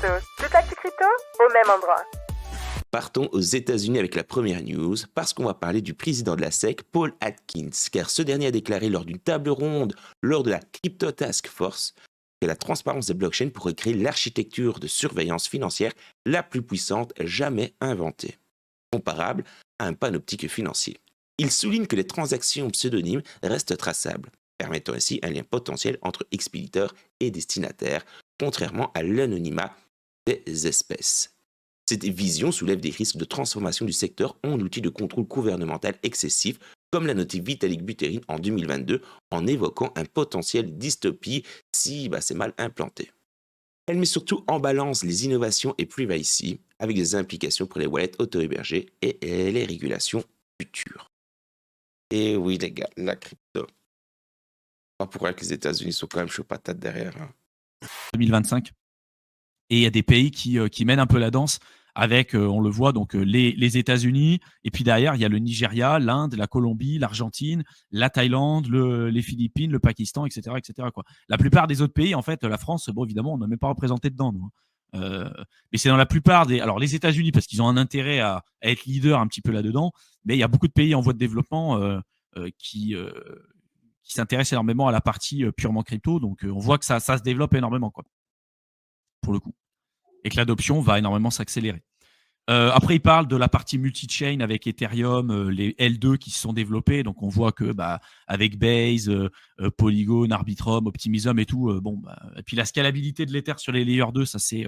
crypto. Toute l'actu crypto au même endroit. Partons aux États-Unis avec la première news, parce qu'on va parler du président de la SEC, Paul Atkins, car ce dernier a déclaré lors d'une table ronde, lors de la Crypto Task Force, que la transparence des blockchains pourrait créer l'architecture de surveillance financière la plus puissante jamais inventée, comparable à un panoptique financier. Il souligne que les transactions pseudonymes restent traçables, permettant ainsi un lien potentiel entre expéditeurs et destinataires, contrairement à l'anonymat des espèces. Cette vision soulève des risques de transformation du secteur en outil de contrôle gouvernemental excessif, comme l'a noté Vitalik Buterin en 2022 en évoquant un potentiel dystopie si c'est mal implanté. Elle met surtout en balance les innovations et privacy avec des implications pour les wallets auto-hébergés et les régulations futures. Et oui les gars, la crypto. Pas pour rien que les États-Unis sont quand même chaud patate derrière. 2025. Et il y a des pays qui mènent un peu la danse avec, on le voit, donc les États-Unis, et puis derrière, il y a le Nigeria, l'Inde, la Colombie, l'Argentine, la Thaïlande, les Philippines, le Pakistan, etc., etc., quoi. La plupart des autres pays, en fait, la France, bon, évidemment, on n'est même pas représenté dedans, nous. Mais c'est dans la plupart des... Alors, les États-Unis, parce qu'ils ont un intérêt à être leader un petit peu là-dedans, mais il y a beaucoup de pays en voie de développement qui s'intéressent énormément à la partie purement crypto, donc on voit que ça se développe énormément, quoi, pour le coup. Et que l'adoption va énormément s'accélérer. Après, il parle de la partie multi-chain avec Ethereum, les L2 qui se sont développés. Donc, on voit que avec Base, Polygon, Arbitrum, Optimism et tout, et puis la scalabilité de l'Ether sur les Layer 2, ça s'est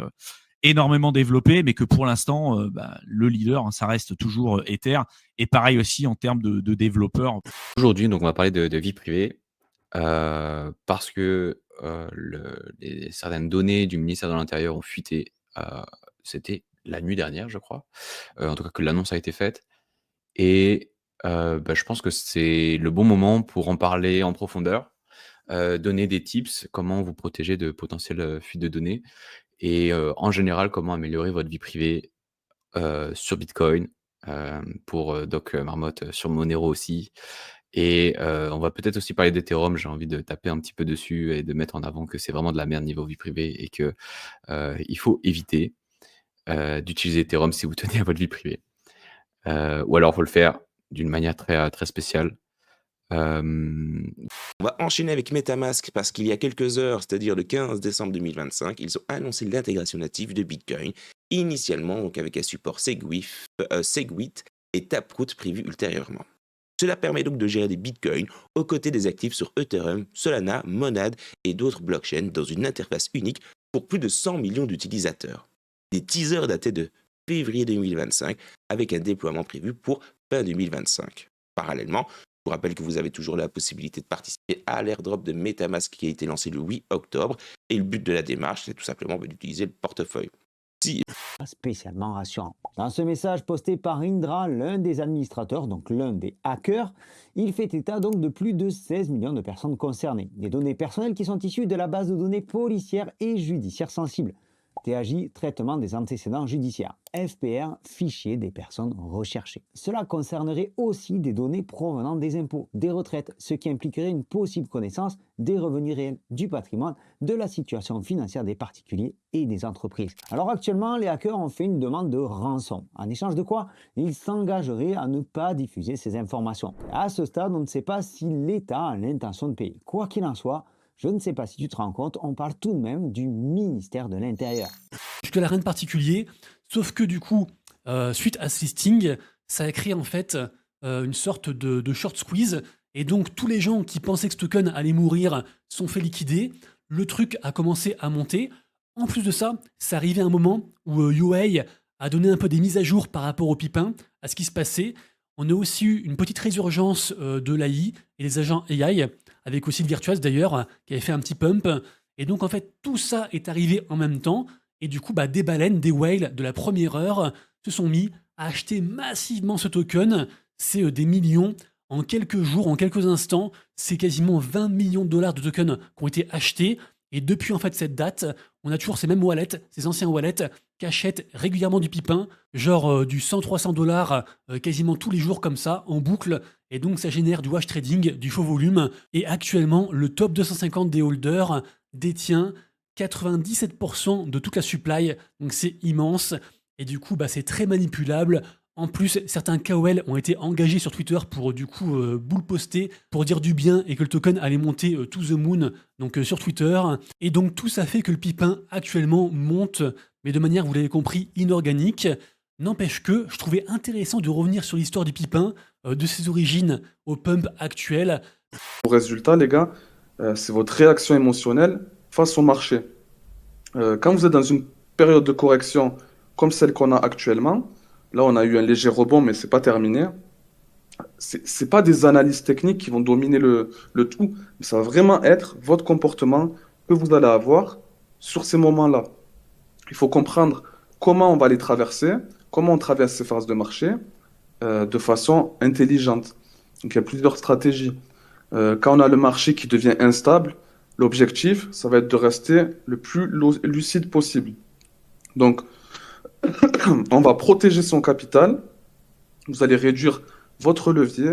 énormément développé, mais que pour l'instant, le leader, ça reste toujours Ether. Et pareil aussi en termes de développeurs. Aujourd'hui, donc, on va parler de vie privée parce que certaines données du ministère de l'Intérieur ont fuité. C'était la nuit dernière, je crois. En tout cas, que l'annonce a été faite. Et je pense que c'est le bon moment pour en parler en profondeur, donner des tips, comment vous protéger de potentielles fuites de données et en général, comment améliorer votre vie privée sur Bitcoin, pour Doc Marmotte, sur Monero aussi. Et on va peut-être aussi parler d'Ethereum. J'ai envie de taper un petit peu dessus et de mettre en avant que c'est vraiment de la merde niveau vie privée et que il faut éviter d'utiliser Ethereum si vous tenez à votre vie privée. Ou alors, il faut le faire d'une manière très, très spéciale. On va enchaîner avec MetaMask parce qu'il y a quelques heures, c'est-à-dire le 15 décembre 2025, ils ont annoncé l'intégration native de Bitcoin, initialement donc avec un support Segwit et Taproot prévu ultérieurement. Cela permet donc de gérer des bitcoins aux côtés des actifs sur Ethereum, Solana, Monad et d'autres blockchains dans une interface unique pour plus de 100 millions d'utilisateurs. Des teasers datés de février 2025 avec un déploiement prévu pour fin 2025. Parallèlement, je vous rappelle que vous avez toujours la possibilité de participer à l'airdrop de MetaMask qui a été lancé le 8 octobre et le but de la démarche, c'est tout simplement d'utiliser le portefeuille. Spécialement rassurant. Dans ce message posté par Indra, l'un des administrateurs, donc l'un des hackers, il fait état donc de plus de 16 millions de personnes concernées. Des données personnelles qui sont issues de la base de données policière et judiciaire sensible. TAJ, traitement des antécédents judiciaires. FPR, fichier des personnes recherchées. Cela concernerait aussi des données provenant des impôts, des retraites, ce qui impliquerait une possible connaissance des revenus réels, du patrimoine, de la situation financière des particuliers et des entreprises. Alors actuellement, les hackers ont fait une demande de rançon. En échange de quoi, ils s'engageraient à ne pas diffuser ces informations. À ce stade, on ne sait pas si l'État a l'intention de payer. Quoi qu'il en soit, je ne sais pas si tu te rends compte, on parle tout de même du ministère de l'Intérieur. Jusque-là, rien de particulier, sauf que du coup, suite à ce listing, ça a créé en fait une sorte de short squeeze, et donc tous les gens qui pensaient que ce token allait mourir sont fait liquider, le truc a commencé à monter. En plus de ça, c'est arrivé à un moment où UA a donné un peu des mises à jour par rapport au pipin, à ce qui se passait. On a aussi eu une petite résurgence de l'AI et des agents AI, avec aussi le Virtuaz d'ailleurs, qui avait fait un petit pump. Et donc en fait, tout ça est arrivé en même temps. Et du coup, des baleines, des whales de la première heure se sont mis à acheter massivement ce token. C'est des millions. En quelques jours, en quelques instants, c'est quasiment 20 millions de dollars de tokens qui ont été achetés. Et depuis en fait cette date, on a toujours ces mêmes wallets, ces anciens wallets, qui achètent régulièrement du pipin, genre du 100-300 dollars quasiment tous les jours comme ça, en boucle. Et donc ça génère du wash trading, du faux volume. Et actuellement, le top 250 des holders détient 97% de toute la supply, donc c'est immense. Et du coup, c'est très manipulable. En plus, certains KOL ont été engagés sur Twitter pour du coup bull poster, pour dire du bien et que le token allait monter to the moon, donc sur Twitter. Et donc tout ça fait que le pipin actuellement monte, mais de manière, vous l'avez compris, inorganique. N'empêche que je trouvais intéressant de revenir sur l'histoire du pipin, de ses origines au pump actuel. Au résultat, les gars, c'est votre réaction émotionnelle face au marché. Quand vous êtes dans une période de correction comme celle qu'on a actuellement, là on a eu un léger rebond, mais c'est pas terminé. C'est pas des analyses techniques qui vont dominer le tout, mais ça va vraiment être votre comportement que vous allez avoir sur ces moments-là. Il faut comprendre comment on va les traverser, comment on traverse ces phases de marché de façon intelligente. Donc il y a plusieurs stratégies. Quand on a le marché qui devient instable, l'objectif, ça va être de rester le plus lucide possible. Donc, on va protéger son capital, vous allez réduire votre levier,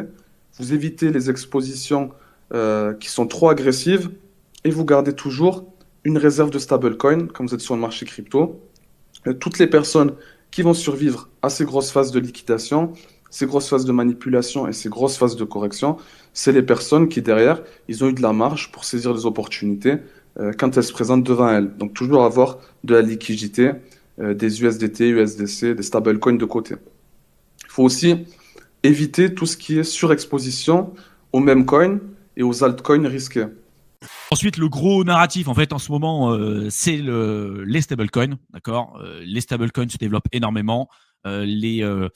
vous évitez les expositions qui sont trop agressives et vous gardez toujours une réserve de stablecoin quand vous êtes sur le marché crypto. Toutes les personnes qui vont survivre à ces grosses phases de liquidation, ces grosses phases de manipulation et ces grosses phases de correction, c'est les personnes qui, derrière, ils ont eu de la marge pour saisir les opportunités quand elles se présentent devant elles. Donc, toujours avoir de la liquidité, des USDT, USDC, des stablecoins de côté. Il faut aussi éviter tout ce qui est surexposition aux mêmes coins et aux altcoins risqués. Ensuite, le gros narratif, en fait, en ce moment, c'est les stablecoins, d'accord. Les stablecoins se développent énormément. Le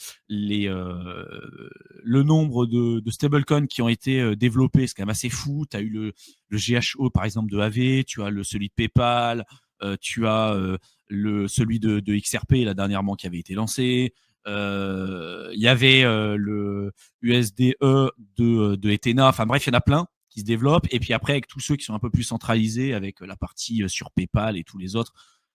nombre de stablecoins qui ont été développés, c'est quand même assez fou. Tu as eu le GHO, par exemple, de AV, tu as celui de PayPal, tu as celui de XRP, là, dernièrement, qui avait été lancé. Il y avait le USDE de Ethena. Enfin bref, il y en a plein qui se développent. Et puis après, avec tous ceux qui sont un peu plus centralisés, avec la partie sur PayPal et tous les autres,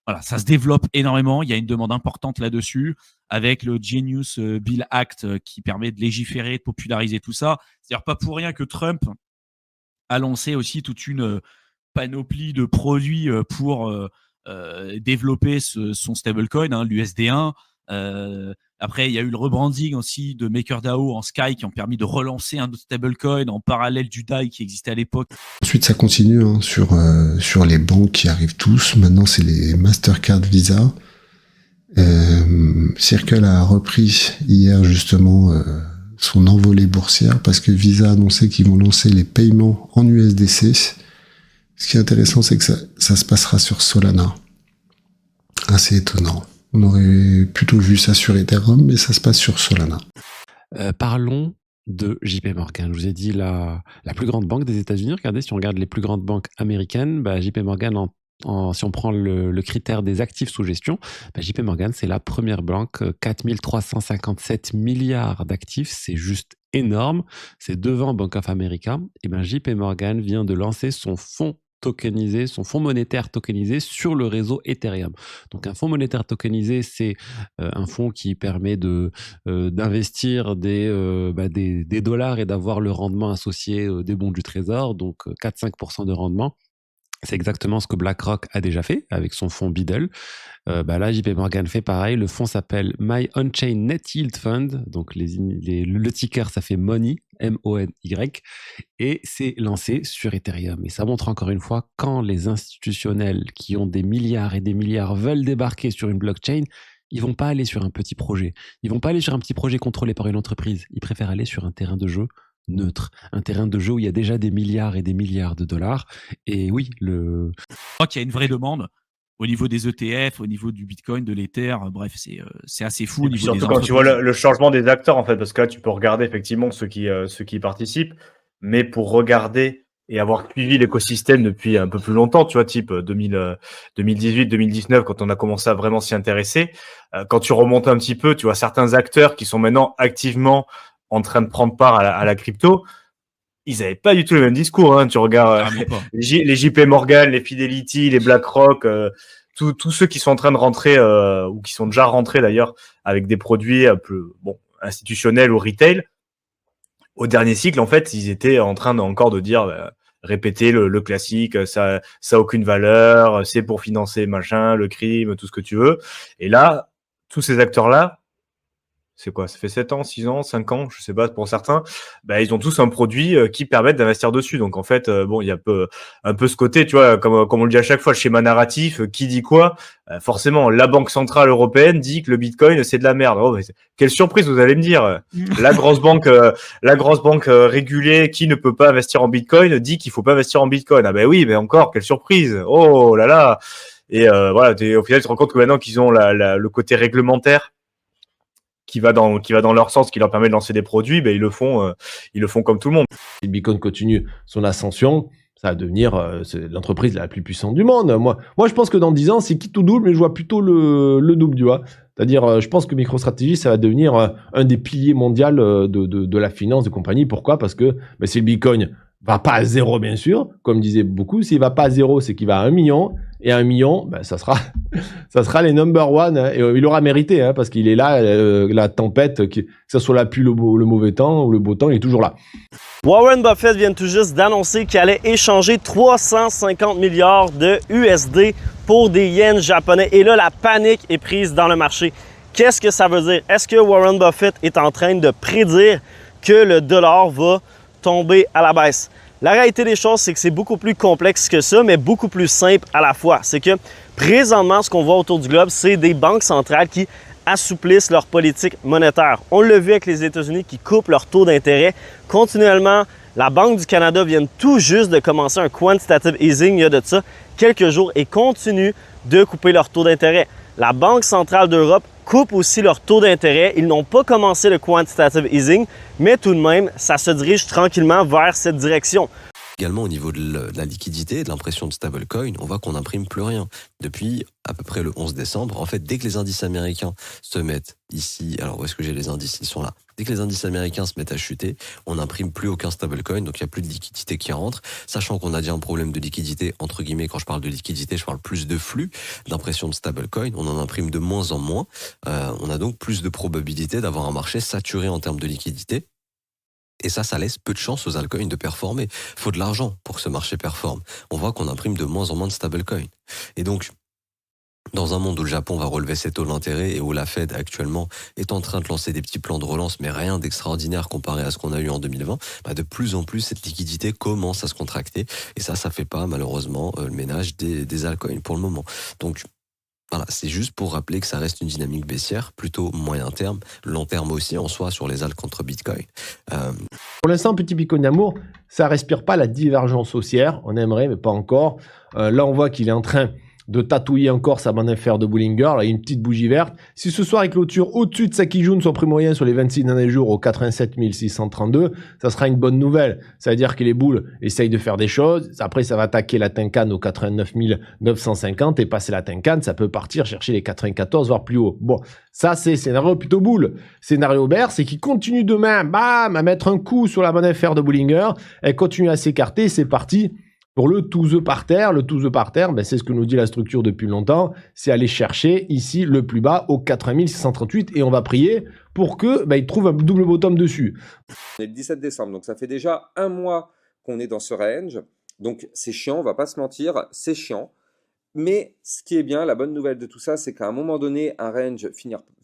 voilà, ça se développe énormément. Il y a une demande importante là-dessus, avec le Genius Bill Act qui permet de légiférer, de populariser tout ça. C'est-à-dire pas pour rien que Trump a lancé aussi toute une panoplie de produits pour développer son stablecoin, l'USD1. Après, il y a eu le rebranding aussi de MakerDAO en Sky qui ont permis de relancer un autre stablecoin en parallèle du DAI qui existait à l'époque. Ensuite, ça continue sur les banques qui arrivent tous. Maintenant, c'est les Mastercard, Visa. Circle a repris hier justement son envolée boursière parce que Visa a annoncé qu'ils vont lancer les paiements en USDC. Ce qui est intéressant, c'est que ça se passera sur Solana. Assez étonnant. On aurait plutôt vu ça sur Ethereum, mais ça se passe sur Solana. Parlons de JP Morgan. Je vous ai dit la plus grande banque des États-Unis. Regardez, si on regarde les plus grandes banques américaines, JP Morgan, si on prend le critère des actifs sous gestion, JP Morgan, c'est la première banque, 4357 milliards d'actifs, c'est juste énorme. C'est devant Bank of America. Et JP Morgan vient de lancer son fonds tokenisé, son fonds monétaire tokenisé sur le réseau Ethereum. Donc un fonds monétaire tokenisé, c'est un fonds qui permet d'investir des dollars et d'avoir le rendement associé des bons du trésor, donc 4-5% de rendement. C'est exactement ce que BlackRock a déjà fait avec son fonds Beedle. Là, JP Morgan fait pareil. Le fonds s'appelle My On-Chain Net Yield Fund. Donc, le ticker, ça fait Money, M-O-N-Y. Et c'est lancé sur Ethereum. Et ça montre encore une fois, quand les institutionnels qui ont des milliards et des milliards veulent débarquer sur une blockchain, ils vont pas aller sur un petit projet. Ils vont pas aller sur un petit projet contrôlé par une entreprise. Ils préfèrent aller sur un terrain de jeu neutre, un terrain de jeu où il y a déjà des milliards et des milliards de dollars. Et oui, Je crois qu'il y a une vraie demande au niveau des ETF, au niveau du Bitcoin, de l'Ether. Bref, c'est assez fou. Au niveau surtout des quand tu vois le changement des acteurs, en fait, parce que là, tu peux regarder effectivement ceux qui y participent, mais pour regarder et avoir suivi l'écosystème depuis un peu plus longtemps, tu vois, type 2018, 2019, quand on a commencé à vraiment s'y intéresser, quand tu remontes un petit peu, tu vois certains acteurs qui sont maintenant activement en train de prendre part à la crypto, ils n'avaient pas du tout le même discours. Hein. Tu regardes les JP Morgan, les Fidelity, les BlackRock, tous ceux qui sont en train de rentrer ou qui sont déjà rentrés d'ailleurs avec des produits un peu institutionnels ou retail. Au dernier cycle, en fait, ils étaient en train encore de dire répéter le classique, ça a aucune valeur, c'est pour financer machin, le crime, tout ce que tu veux. Et là, tous ces acteurs-là, c'est quoi? Ça fait 7 ans, 6 ans, 5 ans, je sais pas pour certains, bah, ils ont tous un produit qui permet d'investir dessus. Donc en fait, bon, il y a un peu ce côté, tu vois, comme on le dit à chaque fois, le schéma narratif, qui dit quoi? Forcément, la Banque Centrale Européenne dit que le Bitcoin, c'est de la merde. Oh, mais quelle surprise, vous allez me dire. La grosse banque régulée qui ne peut pas investir en Bitcoin dit qu'il faut pas investir en Bitcoin. Ah ben oui, mais encore, quelle surprise. Oh là là. Et voilà, au final, tu te rends compte que maintenant qu'ils ont le côté réglementaire qui va dans leur sens, qui leur permet de lancer des produits, ben ils le font comme tout le monde. Si le Bitcoin continue son ascension, ça va devenir l'entreprise la plus puissante du monde. Moi, je pense que dans 10 ans, c'est quitte ou double, mais je vois plutôt le double, tu vois. C'est-à-dire, je pense que MicroStrategy, ça va devenir un des piliers mondiaux de la finance de compagnie. Pourquoi? Parce que si le Bitcoin va pas à zéro, bien sûr, comme disaient beaucoup, s'il va pas à zéro, c'est qu'il va à 1 million. Et 1 million, ça sera les number one. Hein, et il aura mérité, hein, parce qu'il est là, la tempête, que ce soit la pluie, le mauvais temps ou le beau temps, il est toujours là. Warren Buffett vient tout juste d'annoncer qu'il allait échanger 350 milliards de USD pour des yens japonais. Et là, la panique est prise dans le marché. Qu'est-ce que ça veut dire? Est-ce que Warren Buffett est en train de prédire que le dollar va tomber à la baisse? La réalité des choses, c'est que c'est beaucoup plus complexe que ça, mais beaucoup plus simple à la fois. C'est que présentement, ce qu'on voit autour du globe, c'est des banques centrales qui assouplissent leur politique monétaire. On l'a vu avec les États-Unis qui coupent leur taux d'intérêt continuellement. La Banque du Canada vient tout juste de commencer un quantitative easing il y a de ça quelques jours et continue de couper leur taux d'intérêt. La Banque centrale d'Europe coupe aussi leur taux d'intérêt. Ils n'ont pas commencé le quantitative easing, mais tout de même, ça se dirige tranquillement vers cette direction. Également au niveau de la liquidité et de l'impression de stablecoin, on voit qu'on n'imprime plus rien. Depuis à peu près le 11 décembre, en fait, dès que les indices américains se mettent ici, alors où est-ce que j'ai les indices? Ils sont là. Dès que les indices américains se mettent à chuter, on n'imprime plus aucun stablecoin, donc il n'y a plus de liquidité qui rentre, sachant qu'on a déjà un problème de liquidité, entre guillemets, quand je parle de liquidité, je parle plus de flux d'impression de stablecoin, on en imprime de moins en moins, on a donc plus de probabilité d'avoir un marché saturé en termes de liquidité. Et ça laisse peu de chance aux altcoins de performer. Faut de l'argent pour que ce marché performe. On voit qu'on imprime de moins en moins de stablecoins. Et donc, dans un monde où le Japon va relever ses taux d'intérêt et où la Fed actuellement est en train de lancer des petits plans de relance, mais rien d'extraordinaire comparé à ce qu'on a eu en 2020, de plus en plus cette liquidité commence à se contracter. Et ça fait pas malheureusement le ménage des altcoins pour le moment. Donc, voilà, c'est juste pour rappeler que ça reste une dynamique baissière, plutôt moyen terme, long terme aussi en soi sur les alts contre Bitcoin. Pour l'instant, petit Bitcoin d'amour, ça respire pas la divergence haussière. On aimerait, mais pas encore. Là, on voit qu'il est en train de tatouiller encore sa bande inférieure de Bollinger. Là, il y a une petite bougie verte. Si ce soir, il clôture au-dessus de sa Kijun, son prix moyen sur les 26 derniers jours au 87 632, ça sera une bonne nouvelle. Ça veut dire que les boules essayent de faire des choses. Après, ça va attaquer la Tenkan au 89 950 et passer la Tenkan, ça peut partir chercher les 94, voire plus haut. Bon, ça, c'est scénario plutôt boule. Scénario bear, c'est qu'il continue demain, bam, à mettre un coup sur la bande inférieure de Bollinger. Elle continue à s'écarter. C'est parti. Pour le to the par terre, c'est ce que nous dit la structure depuis longtemps, c'est aller chercher ici le plus bas au 8638 et on va prier pour que il trouve un double bottom dessus. On est le 17 décembre, donc ça fait déjà un mois qu'on est dans ce range, donc c'est chiant, on va pas se mentir, c'est chiant. Mais ce qui est bien, la bonne nouvelle de tout ça, c'est qu'à un moment donné, un range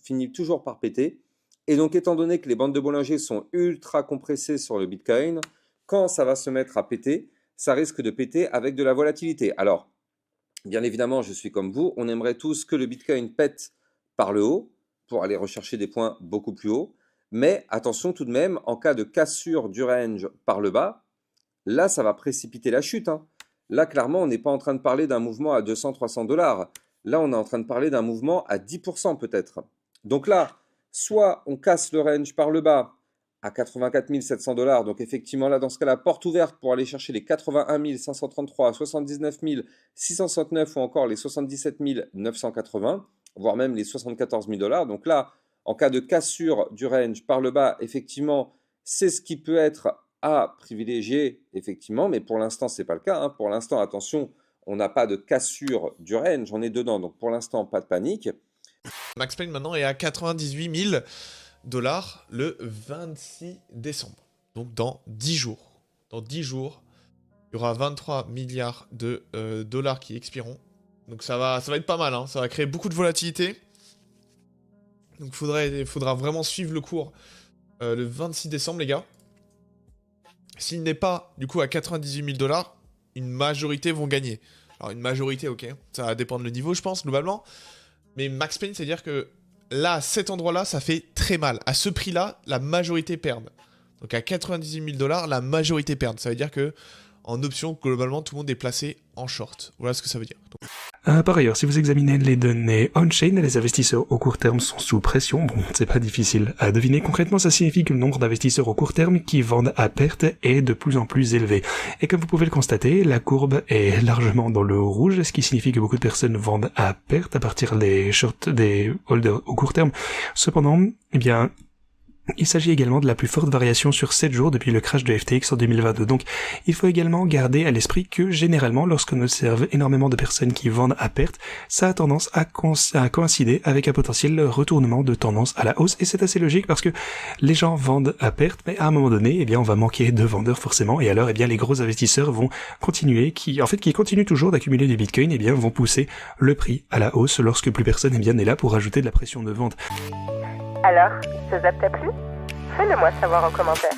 finit toujours par péter. Et donc étant donné que les bandes de Bollinger sont ultra compressées sur le Bitcoin, quand ça va se mettre à péter, ça risque de péter avec de la volatilité. Alors, bien évidemment, je suis comme vous, on aimerait tous que le Bitcoin pète par le haut pour aller rechercher des points beaucoup plus hauts. Mais attention tout de même, en cas de cassure du range par le bas, là, ça va précipiter la chute. Là, clairement, on n'est pas en train de parler d'un mouvement à 200-300 $. Là, on est en train de parler d'un mouvement à 10% peut-être. Donc là, soit on casse le range par le bas, à 84 700 $. Donc effectivement, là, dans ce cas-là, porte ouverte pour aller chercher les 81 533, 79 669 ou encore les 77 980, voire même les 74 000 $. Donc là, en cas de cassure du range par le bas, effectivement, c'est ce qui peut être à privilégier, effectivement, mais pour l'instant, ce n'est pas le cas. Pour l'instant, attention, on n'a pas de cassure du range, on est dedans. Donc pour l'instant, pas de panique. Max Payne maintenant est à 98 000 $ le 26 décembre. Donc dans 10 jours. Dans 10 jours, il Il y aura 23 milliards de dollars qui expireront. Donc ça va être pas mal, hein. Ça va créer beaucoup de volatilité. Donc il faudra vraiment suivre le cours le 26 décembre, les gars. S'il n'est pas, du coup, à 98 000 dollars, une majorité vont gagner. Alors une majorité, ok, ça va dépendre le niveau, je pense, globalement. Mais max pain, c'est-à-dire que là, à cet endroit-là, ça fait très mal. À ce prix-là, la majorité perd. Donc à 98 000 dollars, la majorité perd. Ça veut dire que en option, globalement, tout le monde est placé en short. Voilà ce que ça veut dire. Par ailleurs, si vous examinez les données on-chain, les investisseurs au court terme sont sous pression. Bon, c'est pas difficile à deviner. Concrètement, ça signifie que le nombre d'investisseurs au court terme qui vendent à perte est de plus en plus élevé. Et comme vous pouvez le constater, la courbe est largement dans le rouge, ce qui signifie que beaucoup de personnes vendent à perte à partir des shorts, des holders au court terme. Cependant, eh bien, il s'agit également de la plus forte variation sur 7 jours depuis le crash de FTX en 2022. Donc, il faut également garder à l'esprit que généralement, lorsqu'on observe énormément de personnes qui vendent à perte, ça a tendance à coïncider avec un potentiel retournement de tendance à la hausse. Et c'est assez logique parce que les gens vendent à perte, mais à un moment donné, eh bien, on va manquer de vendeurs forcément. Et alors, eh bien, les gros investisseurs vont continuer, qui continuent toujours d'accumuler du Bitcoin, eh bien, vont pousser le prix à la hausse lorsque plus personne, eh bien, n'est là pour ajouter de la pression de vente. Alors, ça t'a plu? Fais-le moi savoir en commentaire.